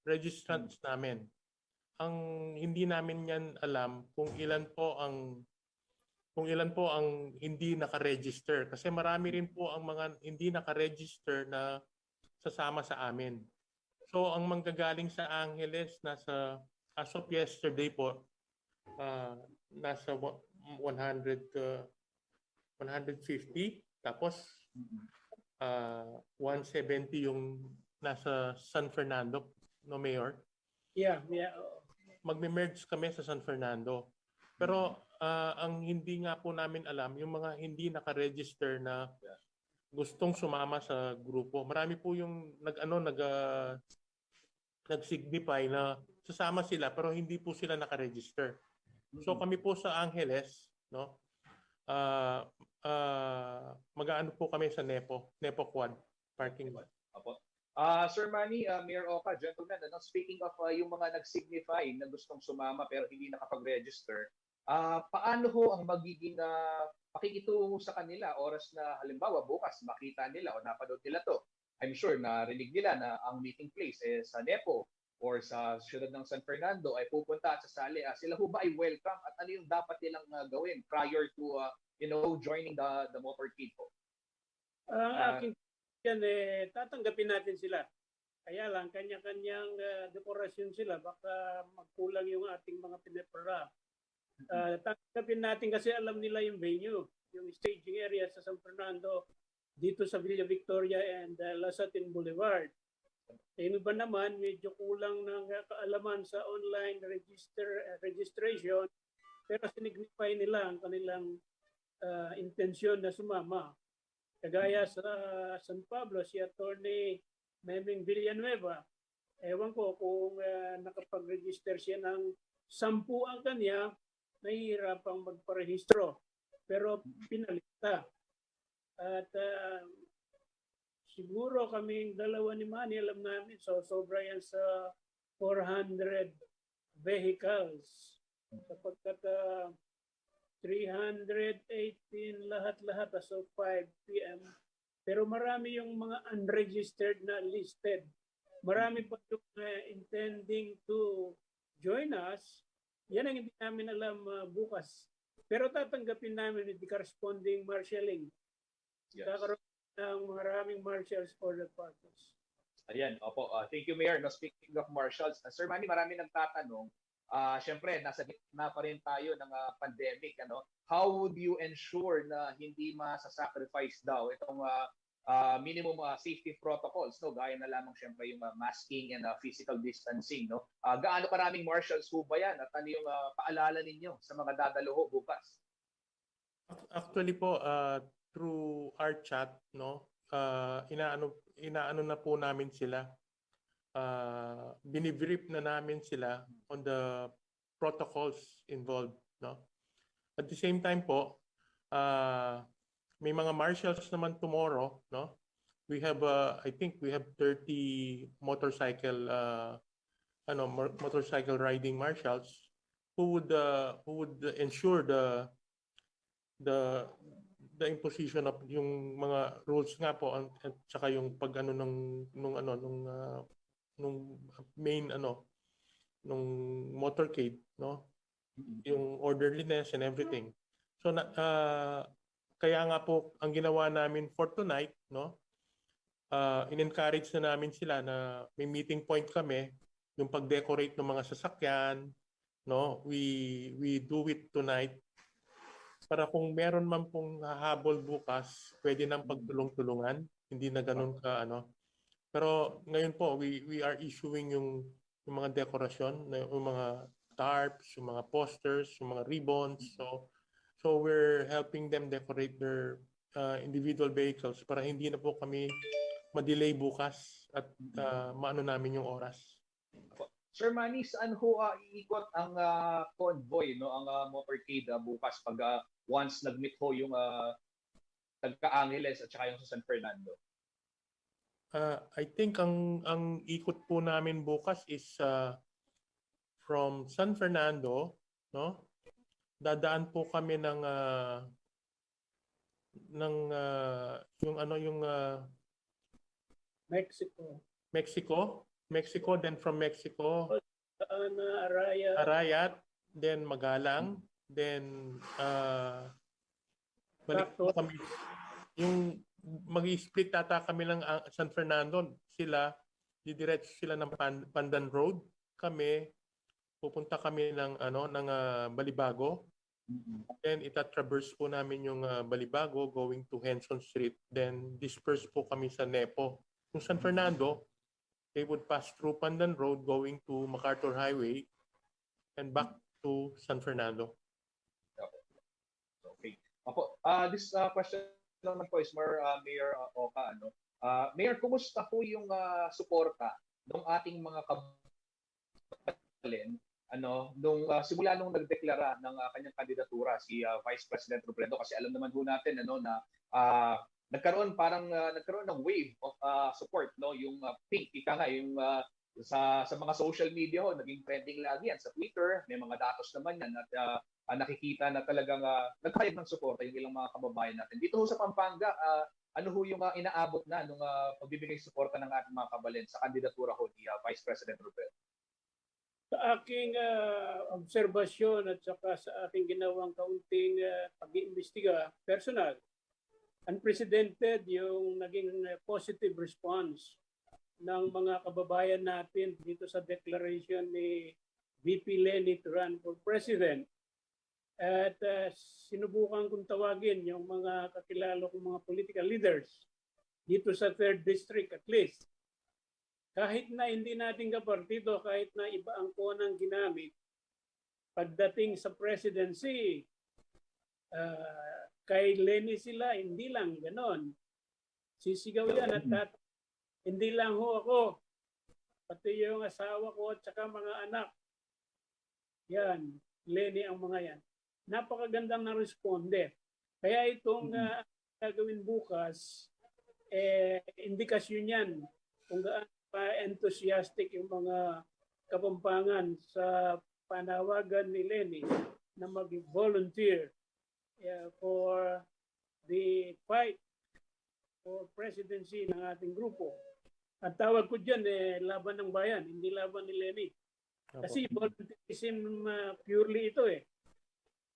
registrants namin. Ang hindi namin yan alam kung ilan po ang hindi naka-register. Kasi marami rin po ang mga hindi naka-register na sasama sa amin. So, ang manggagaling sa Angeles, as of yesterday po, nasa 150. Tapos, 170 yung nasa San Fernando, no, Mayor? Yeah. Magme-merge kami sa San Fernando. Pero ang hindi nga po namin alam, yung mga hindi naka-register na gustong sumama sa grupo. Marami po yung nag-signify na sasama sila pero hindi po sila nakaregister. So kami po sa Angeles, no? Mag-aano po kami sa Nepo Quad parking lot. Opo. Sir Manny, Mayor Oka, gentlemen, speaking of yung mga nag-signify na gustong sumama pero hindi nakapag-register, paano ho ang magiging pakikitungo sa kanila oras na halimbawa bukas makita nila o napanood nila to? I'm sure narinig nila na ang meeting place sa Nepo or sa siyudad ng San Fernando ay pupunta at sasali. Sila ho ba ay welcome at ano yung dapat nilang gawin prior to joining the motorcade po? Aking yan, tatanggapin natin sila. Kaya lang, kanya-kanyang dekorasyon sila. Baka magkulang yung ating mga pinapara. Tatanggapin natin kasi alam nila yung venue, yung staging area sa San Fernando, dito sa Villa Victoria and Lasatin Boulevard. Yung iba naman, medyo kulang ng kaalaman sa online registration, pero sinignify nila ang kanilang intensyon na sumama. Kagaya sa San Pablo, si Attorney Meming Villanueva, ewan ko kung nakapag-register siya ng 10 ang kanya, nahihirapang magparehistro. Pero pinalita. At siguro kaming dalawa ni Manny, alam namin, so sobra yan sa 400 vehicles. Sapagkat 318 lahat-lahat as of 5 p.m. Pero marami yung mga unregistered na listed. Marami pa yung intending to join us. Yan ang hindi namin alam bukas. Pero tatanggapin namin with the corresponding marshalling. Yes. Kakaroon ng maraming marshals for the purpose. Ayan, opo. Thank you, Mayor. No, speaking of marshals, Sir Manny, marami nagtatanong. Siyempre, nasa gitna pa rin tayo ng pandemic. How would you ensure na hindi masasacrifice daw itong minimum safety protocols, no? Gaya na lamang siyempre yung masking and physical distancing. No? Gaano karaming marshals ho ba yan? At ano yung paalala ninyo sa mga dadalo ho bukas? Actually po, through our chat, no, inaano na po namin sila. Binibrief na namin sila on the protocols involved, no? At the same time po, may mga marshals naman tomorrow, no? We have I think we have 30 motorcycle motorcycle riding marshals who would ensure the imposition of yung mga rules nga po at saka yung pag nung main nung motorcade, no, yung orderliness and everything. So kaya nga po ang ginawa namin for tonight, no, in-encourage na namin sila na may meeting point kami, yung pag-decorate ng mga sasakyan, no, we do it tonight para kung meron man pong hahabol bukas, pwede nang pagtulong-tulungan, hindi na ganun ka Pero ngayon po, we are issuing yung mga dekorasyon, yung mga tarps, yung mga posters, yung mga ribbons. So we're helping them decorate their individual vehicles para hindi na po kami ma-delay bukas at maano namin yung oras. Sir Manny, saan ho iikot ang convoy, no, ang motorcade bukas pag once nag-meet ho yung Tagka-Angeles at saka yung sa San Fernando? I think ang ikot po namin bukas is from San Fernando, no? Dadaan po kami ng Mexico, then from Mexico Arayat, then Magalang, then balik po kami. Yung mag-split tata kami ng San Fernando, didiretso sila ng Pandan Road. Kami pupunta kami ng Balibago. Then itatraverse po namin yung Balibago going to Henson Street. Then disperse po kami sa Nepo. Yung San Fernando, they would pass through Pandan Road going to MacArthur Highway and back to San Fernando. Okay. Opo, this question naman po is more Mayor Oka. Mayor, kumusta po yung suporta ng ating mga kababalin, simula nung nagdeklara ng kanyang kandidatura si Vice President Robredo, kasi alam naman ho natin na nagkaroon ng wave of support, no, yung pink ika nga, yung sa mga social media ho, naging trending lagi yan sa Twitter, may mga datos naman yan at nakikita na talagang nagkayag ng suporta yung ilang mga kababayan natin. Dito ho sa Pampanga, ano ho yung inaabot na nung pagbibigay suporta ng ating mga kabalin sa kandidatura ho ni Vice President Robredo? Sa aking obserbasyon at saka sa aking ginawang kaunting pag-iimbestiga personal, unprecedented yung naging positive response ng mga kababayan natin dito sa declaration ni VP Leni to run for president. At sinubukan kong tawagin yung mga kakilala kong mga political leaders dito sa 3rd District at least. Kahit na hindi natin kapartido, kahit na iba ang konang ginamit, pagdating sa presidency, kay Leni sila, hindi lang ganon. Sisigaw yan at hindi lang ho ako, pati yung asawa ko at saka mga anak. Yan, Leni ang mga yan. Napakagandang na-responde. Kaya itong gagawin bukas, indikasyon yan kung gaano pa-enthusiastic yung mga Kapampangan sa panawagan ni Leni na mag-volunteer for the fight for presidency ng ating grupo. At tawag ko dyan, laban ng bayan, hindi laban ni Leni. Kasi volunteerism purely ito eh.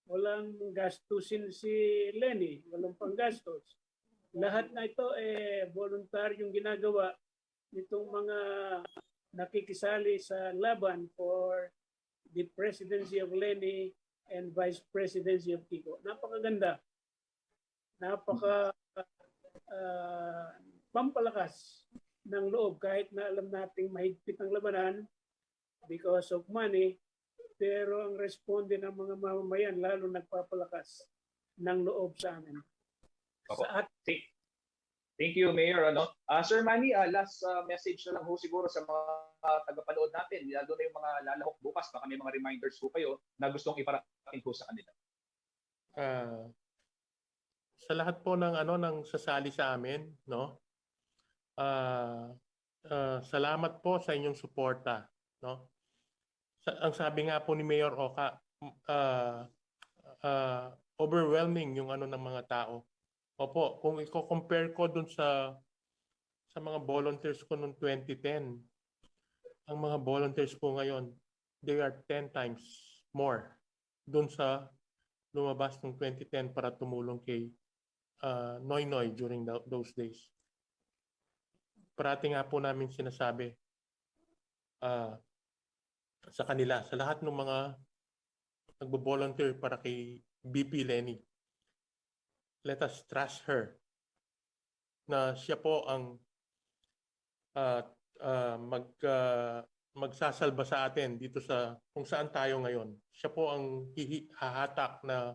Walang gastusin si Leni, walang panggastos. Lahat na ito voluntaryong ginagawa nitong mga nakikisali sa laban for the presidency of Leni and vice presidency of Kiko. Napakaganda. Pampalakas ng loob kahit na alam nating mahigpit ang labanan because of money, pero ang responde ng mga mamamayan lalo nagpapalakas ng loob sa amin. Sa ating Thank you, Mayor. Sir Manny, last message na lang ho siguro sa mga tagapanood natin. Lalo na yung mga lalahok bukas, baka may mga reminders po kayo na gustong iparating po sa kanila. Sa lahat po ng sasali sa amin, no? Salamat po sa inyong suporta, no? Ang sabi nga po ni Mayor Oka, overwhelming yung ng mga tao. Opo, kung i-compare ko dun sa mga volunteers ko noong 2010, ang mga volunteers po ngayon, they are 10 times more dun sa lumabas noong 2010 para tumulong kay Noy Noy during those days. Parati nga po namin sinasabi sa kanila, sa lahat ng mga nagbo-volunteer para kay BP Leni, let us trust her na siya po ang magsasalba sa atin dito sa kung saan tayo ngayon. Siya po ang hahatak na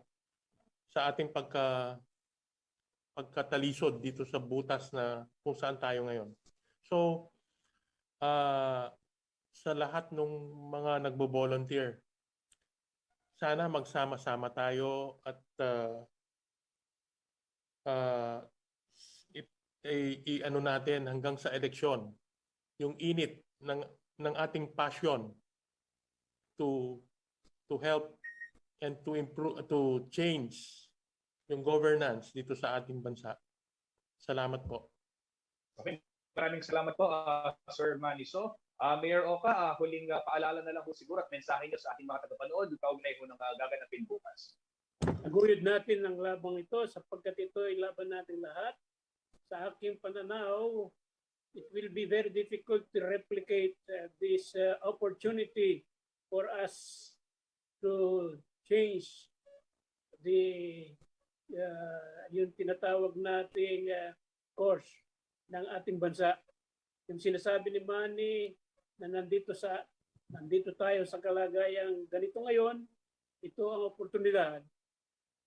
sa ating pagkatalisod dito sa butas na kung saan tayo ngayon. So, sa lahat ng mga nagbo-volunteer, sana magsama-sama tayo at i-ano natin hanggang sa eleksyon yung init ng ating passion to help and to improve, to change yung governance dito sa ating bansa. Salamat po. Okay. Maraming salamat po, Sir Manny. So, Mayor Oka, huling paalala na lang po siguro at mensahe niyo sa ating mga tagapanood, kaugnay po ng gaganapin bukas. Aguyod natin ang labang ito sapagkat ito ay laban natin lahat. Sa aking pananaw, it will be very difficult to replicate this opportunity for us to change yung tinatawag nating course ng ating bansa. Yung sinasabi ni Manny na nandito tayo sa kalagayang ganito ngayon, ito ang oportunidad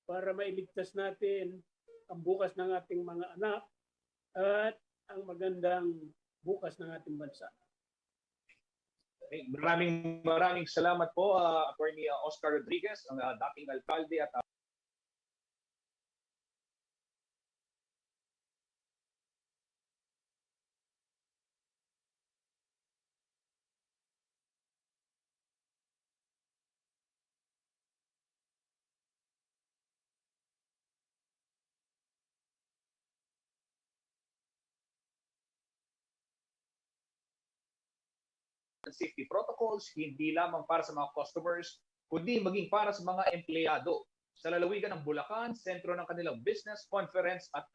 para mailigtas natin ang bukas ng ating mga anak at ang magandang bukas ng ating bansa. Maraming salamat po, Attorney Oscar Rodriguez, ang dating alkalde at safety protocols, hindi lamang para sa mga customers, kundi maging para sa mga empleyado. Sa lalawigan ng Bulacan, sentro ng kanilang business, conference at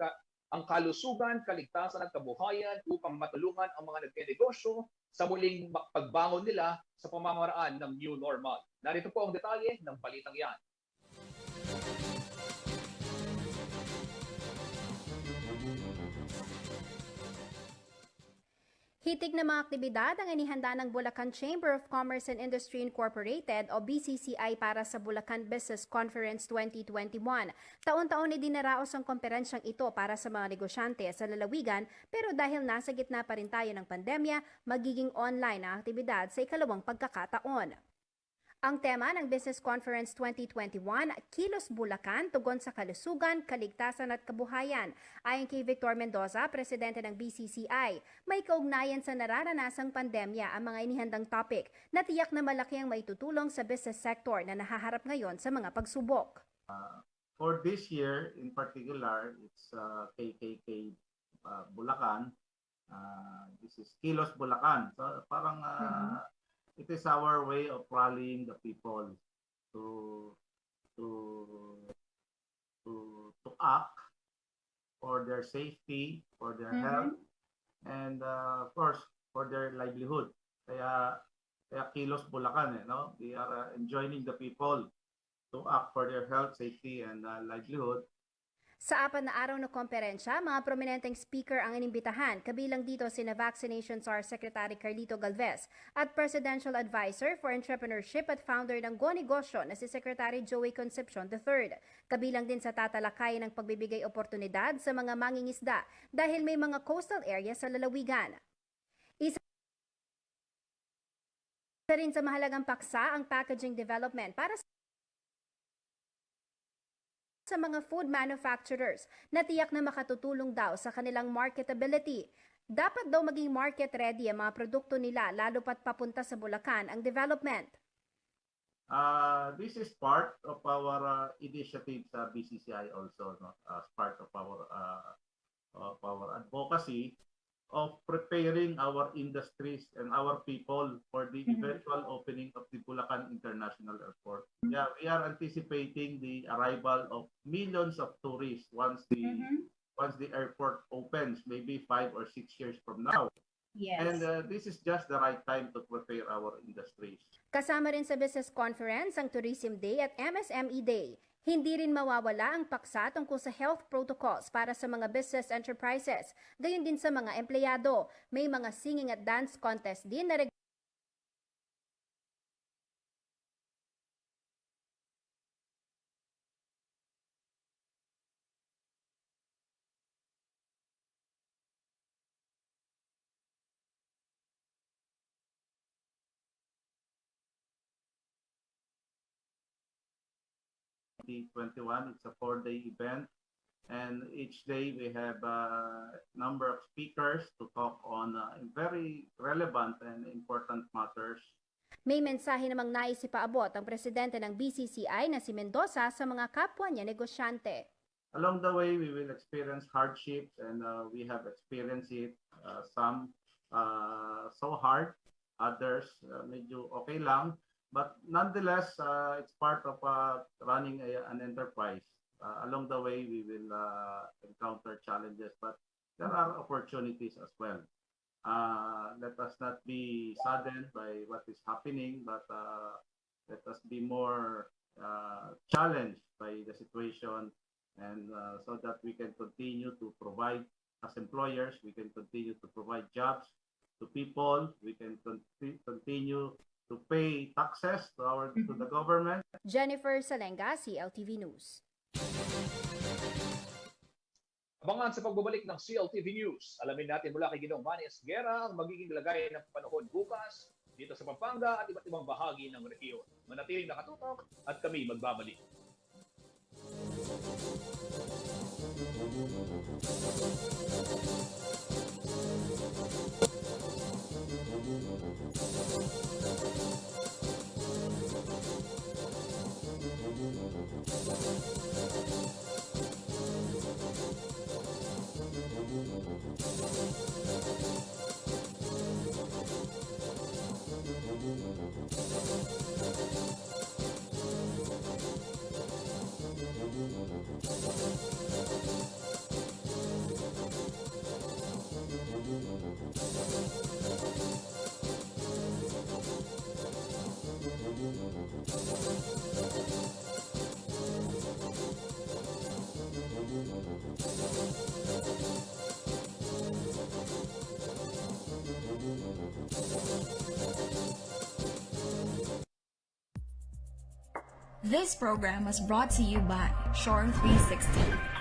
ang kalusugan, kaligtasan at kabuhayan upang matulungan ang mga nagkenegosyo sa muling pagbangon nila sa pamamaraan ng new normal. Narito po ang detalye ng balitang yan. Hitig na mga aktibidad ang inihanda ng Bulacan Chamber of Commerce and Industry Incorporated o BCCI para sa Bulacan Business Conference 2021. Taon-taon ay dinaraos ang komperensyang ito para sa mga negosyante sa lalawigan, pero dahil nasa gitna pa rin tayo ng pandemya, magiging online ang aktibidad sa ikalawang pagkakataon. Ang tema ng Business Conference 2021, Kilos Bulacan, tugon sa kalusugan, kaligtasan at kabuhayan. Ayon kay Victor Mendoza, presidente ng BCCI, may kaugnayan sa nararanasang pandemya ang mga inihandang topic na tiyak na malaki ang maitutulong sa business sector na nahaharap ngayon sa mga pagsubok. For this year in particular, it's KKK Bulacan. This is Kilos Bulacan. So parang it is our way of rallying the people to act for their safety, for their health, and of course for their livelihood. Kaya Kilos Bulacan, no? We are enjoining the people to act for their health, safety, and livelihood. Sa 4 na araw na komperensya, mga prominenteng speaker ang inimbitahan, kabilang dito sina Vaccination SAR Secretary Carlito Galvez at Presidential Advisor for Entrepreneurship at founder ng Go Negosyo na si Secretary Joey Concepcion III. Kabilang din sa tatalakay ng pagbibigay oportunidad sa mga mangingisda dahil may mga coastal area sa lalawigan. Isa rin sa mahalagang paksa ang packaging development para sa mga food manufacturers na tiyak na makatutulong daw sa kanilang marketability. Dapat daw maging market ready ang mga produkto nila lalo pat papunta sa Bulacan ang development. This is part of our initiative sa BCCI also, no? As part of our advocacy of preparing our industries and our people for the eventual opening of the Bulacan International Airport. Yeah, we are anticipating the arrival of millions of tourists once the airport opens, maybe 5 or 6 years from now. Yes. And this is just the right time to prepare our industries. Kasama rin sa business conference ang Tourism Day at MSME Day. Hindi rin mawawala ang paksa tungkol sa health protocols para sa mga business enterprises, gayon din sa mga empleyado. May mga singing at dance contest din na It's a 4-day event, and each day we have a number of speakers to talk on very relevant and important matters. May mensahe namang nais ipaabot ang presidente ng BCCI na si Mendoza sa mga kapwa niya negosyante. Along the way, we will experience hardships, and we have experienced it. Some so hard, others medyo okay lang. But nonetheless, it's part of running an enterprise. Along the way, we will encounter challenges, but there are opportunities as well. Let us not be saddened by what is happening, but let us be more challenged by the situation, and so that we can continue to provide, as employers, we can continue to provide jobs to people, we can continue to pay taxes to the government. Jennifer Salenga, CLTV News. Abangan sa pagbabalik ng CLTV News. Alamin natin mula kay Ginong Manny Esguera ang magiging lagay ng panahon bukas dito sa Pampanga at iba't ibang bahagi ng rehiyon. Manatiling nakatutok at kami magbabalik. This program was brought to you by Shorm 360.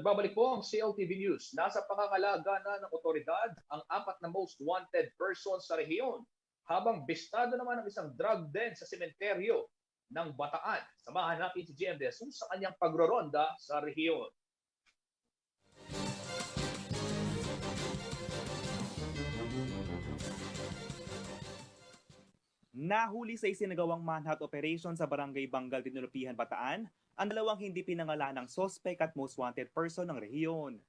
Nagbabalik po ang CLTV News. Nasa pangangalaga na ng otoridad ang 4 na most wanted persons sa rehiyon, habang bistado naman ang isang drug den sa sementeryo ng Bataan. Samahan natin si GM Jesus sa kanyang pagroronda sa rehiyon. Nahuli sa isinagawang manhunt operation sa Barangay Bangal, Dinulupihan, Bataan, ang dalawang hindi pinangalanang sospek at most wanted person ng rehiyon.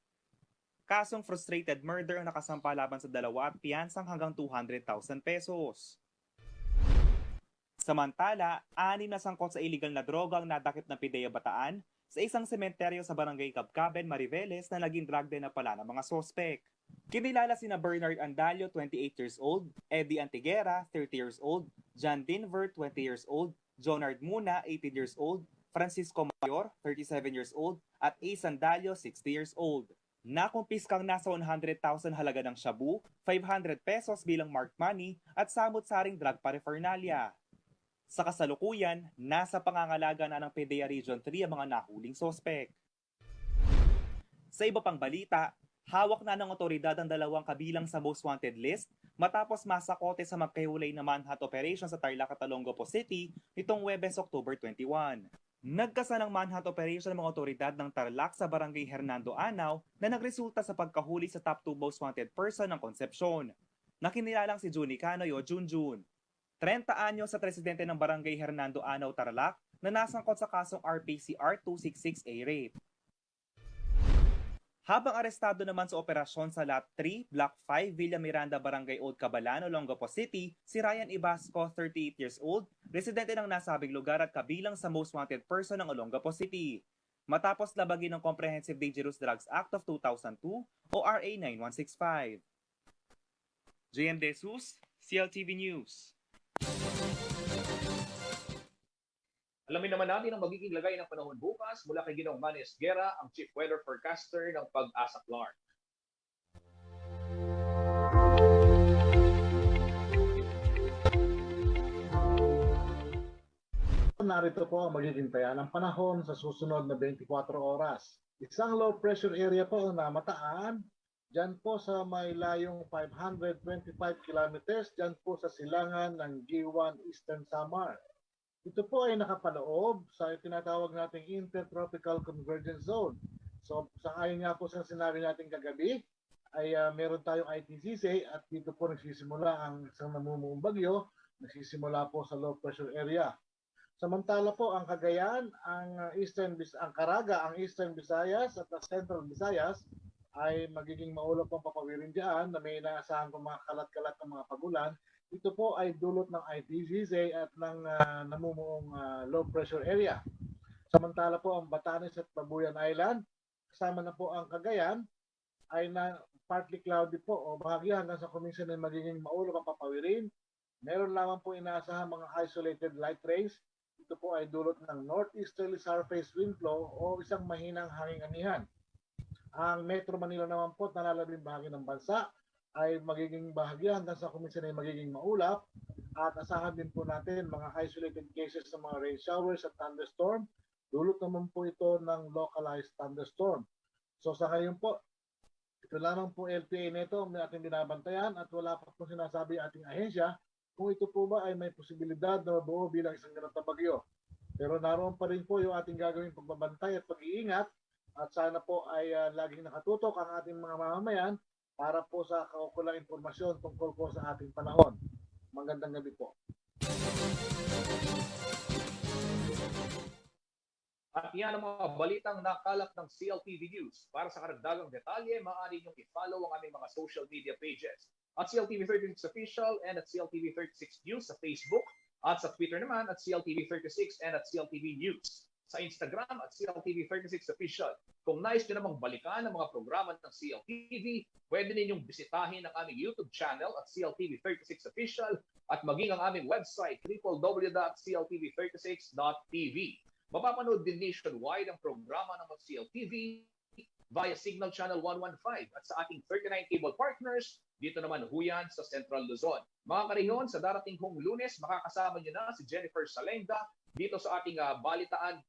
Kasong frustrated murder ang nakasampa laban sa dalawa at piyansang hanggang 200,000 pesos. Samantala, 6 na sangkot sa illegal na droga ang nadakip ng PIDEA Bataan sa isang sementeryo sa Barangay Cabcaben, Mariveles na naging drug den na pala ng mga sospek. Kinilala sina Bernard Andalio, 28 years old, Eddie Antigera, 30 years old, John Dinver, 20 years old, Jonard Muna, 18 years old, Francisco Mayor, 37 years old, at A. Sandalio, 60 years old. Nakumpiskang nasa 100,000 halaga ng shabu, 500 pesos bilang marked money, at samut-saring drug paraphernalia. Sa kasalukuyan, nasa pangangalaga na ng PDEA Region 3 ang mga nahuling sospek. Sa iba pang balita, hawak na ng otoridad ang dalawang kabilang sa most wanted list matapos masakote sa magkahulay na manhunt operation sa Tarlac at Olongapo City nitong Huwebes, October 21. Nagkasa ng manhunt operation ng mga otoridad ng Tarlac sa Barangay Hernando Anaw na nagresulta sa pagkahuli sa top 2 most wanted person ng Concepcion, na kinilalang si Juni Canoy o Junjun. 30 anyo sa presidente ng Barangay Hernando Anaw, Tarlac na nasangkot sa kasong RPCR 266A rape. Habang arestado naman sa operasyon sa Lot 3, Block 5, Villa Miranda, Barangay Old Cabalano, Olongapo City, si Ryan Ibasco, 38 years old, residente ng nasabing lugar at kabilang sa most wanted person ng Olongapo City, matapos labagin ng Comprehensive Dangerous Drugs Act of 2002 o RA 9165. JM Jesus, CLTV News. Alamin naman natin ang magiging lagay ng panahon bukas mula kay Ginong Manny Esguera, ang Chief Weather Forecaster ng Pag-asa Clark. Narito po ang magiging taya ng panahon sa susunod na 24 oras. Isang low pressure area po na mataan Diyan po sa may layong 525 kilometers, diyan po sa silangan ng G1 Eastern Samar. Ito po ay nakapaloob sa tinatawag nating Intertropical Convergence Zone. So sa ayon nga po sa sinabi natin kagabi, ay meron tayong ITCC at dito po nagsisimula ang isang namumuong bagyo, nagsisimula po sa low pressure area. Samantala po ang Cagayan, ang Caraga, ang Eastern Visayas at ang Central Visayas ay magiging maulap ang papawirin dyan na may inaasahan po mga kalat-kalat ng mga pagulan. Ito po ay dulot ng ITCZ at ng namumuong low pressure area. Samantala po ang Batanes at Babuyan Island, kasama na po ang Cagayan, ay na partly cloudy po o bahagya hanggang sa kuminsan ay magiging maulap ang papawirin. Meron lamang po inaasahan mga isolated light rains. Ito po ay dulot ng northeasterly surface wind flow o isang mahinang hanging amihan. Ang Metro Manila naman po, nalalabing bahagi ng bansa, ay magiging bahagya hanggang sa kuminsan ay magiging maulap. At asahan din po natin mga isolated cases ng mga rain showers at thunderstorm. Dulot naman po ito ng localized thunderstorm. So sa ngayon po, ito lamang po LPA nito ang ating binabantayan at wala pa po sinasabi ating ahensya kung ito po ba ay may posibilidad na mabuo bilang isang ganitong bagyo. Pero naroon pa rin po yung ating gagawing pagbabantay at pag-iingat. At sana po ay laging nakatutok ang ating mga mamamayan para po sa kaukulang impormasyon tungkol po sa ating panahon. Magandang gabi po. At yan ang mga balitang nakalap ng CLTV News. Para sa karagdagang detalye, maaari niyong i-follow ang aming mga social media pages. At CLTV 36 Official and at CLTV 36 News sa Facebook. At sa Twitter naman at CLTV 36 and at CLTV News. Sa Instagram at CLTV 36 Official. Kung nais nyo namang balikan ang mga programa ng CLTV, pwede ninyong bisitahin ang aming YouTube channel at CLTV 36 Official at maging ang aming website www.cltv36.tv. Mapapanood din nationwide ang programa ng CLTV via Signal Channel 115 at sa ating 39 cable partners, dito naman huyan sa Central Luzon. Mga karihon, sa darating hong Lunes, makakasama nyo na si Jennifer Salenda dito sa ating balitaan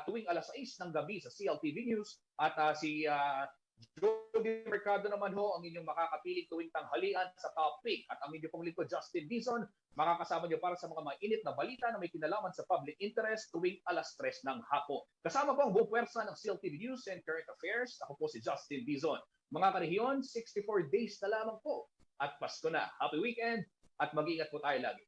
tuwing alas 6 ng gabi sa CLTV News at si Jody Mercado naman ho ang inyong makakapiling tuwing tanghalian sa topic at ang inyong pong lingkod Justin Dizon makakasama nyo para sa mga mainit na balita na may kinalaman sa public interest tuwing alas 3 ng hapon. Kasama po ang buong pwersa ng CLTV News and Current Affairs. Ako po si Justin Dizon. Mga karehiyon, 64 days na lamang po at Pasko na. Happy weekend at mag-iingat po tayo lagi.